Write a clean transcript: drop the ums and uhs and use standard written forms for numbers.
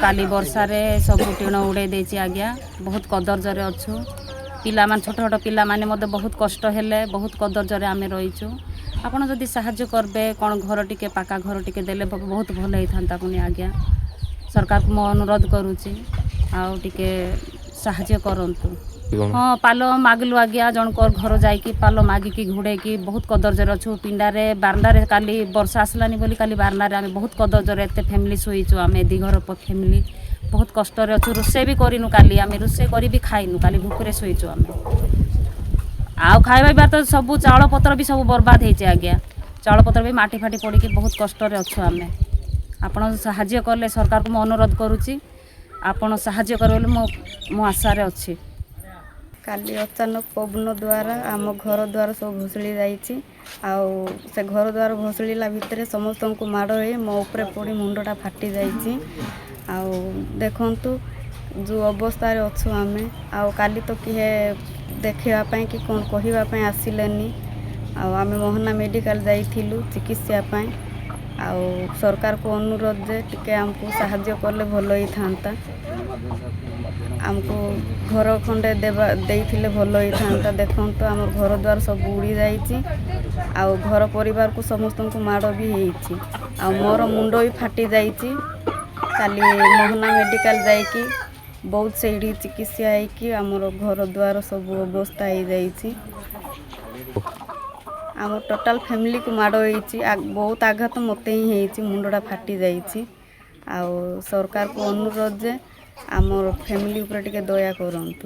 काली वर्षा रे सब टीण उड़े देछि आज्ञा बहुत कदर्जरे अच्छु पिला मान छोट छोट पिला माने मते बहुत कष्ट हेले बहुत कदर्जरे आमे रहिछु आपण जदि साहाय्य करबे कोन घर टिके पाका घर टिके देले बहुत भल हेई थांता पुनी आज्ञा सरकार को मो अनुरोध करूची आ टिके साहाय्य करंतु हाँ पालो मागलु आज्ञा जनकर घर जाइकी पालो मागिकी घुड़ेकी बहुत कदर्जरे अच्छु पिंडारे बारंडारे काली वर्षा आसलानी बोली काली बारंडारे आमे बहुत कदर्जरे एते फैमिली सोईछु आमे दी घर फैमिली बहुत कष्ट रे अच्छु रोसे भी करिनु काली आमे रोसे करी भी खाइनु काली भूखरे सोईछु आमे आउ खाइबा बार तो सब चाउल पत्र भी सब बर्बाद हेचे आज्ञा चाउल पत्र भी माटी फाटी पड़ीकी बहुत कष्ट रे अच्छु आमे आपण साहाय्य करले सरकार को मो अनुरोध करूची आपण साहाय्य करबे मो आशा रे अछि काली अचानक पवन द्वारा आम घर द्वार सब भसड़ी जाइए आउ से घर द्वार भसड़ा भितर समस्त को माड़ हो मो उपरे पड़ी मुंडटा फाटी जाइए आउ देखु जो अवस्था अच्छु आम आउ काली तो किए देखापी कि कौन कहवाई आसिलेनी आम मोहना मेडिकल जाइलु चिकित्सा आउ सरकार को अनुरोध जे टिके आमको साहाय्य कले भल ही था आमको घर खंडे देइथिले भल ही था देखो तो आम घर द्वार सब उड़ी जाइए आउ घर परिवार को समस्त को माड़ भी होती आ मोर मुंड भी फाटी जाइए काली मोहना मेडिकल जाइकी बहुत से चिकित्सा होइकी आमर घर द्वार सब अवस्था हो जाइए आम टोटाल फैमिली को माड़ होइची बहुत आघात मते ही होइची मुंडटा फाटी जाइए आउ सरकार को अनुरोध जे आमर फैमिली ऊपर टिके दया करंतु।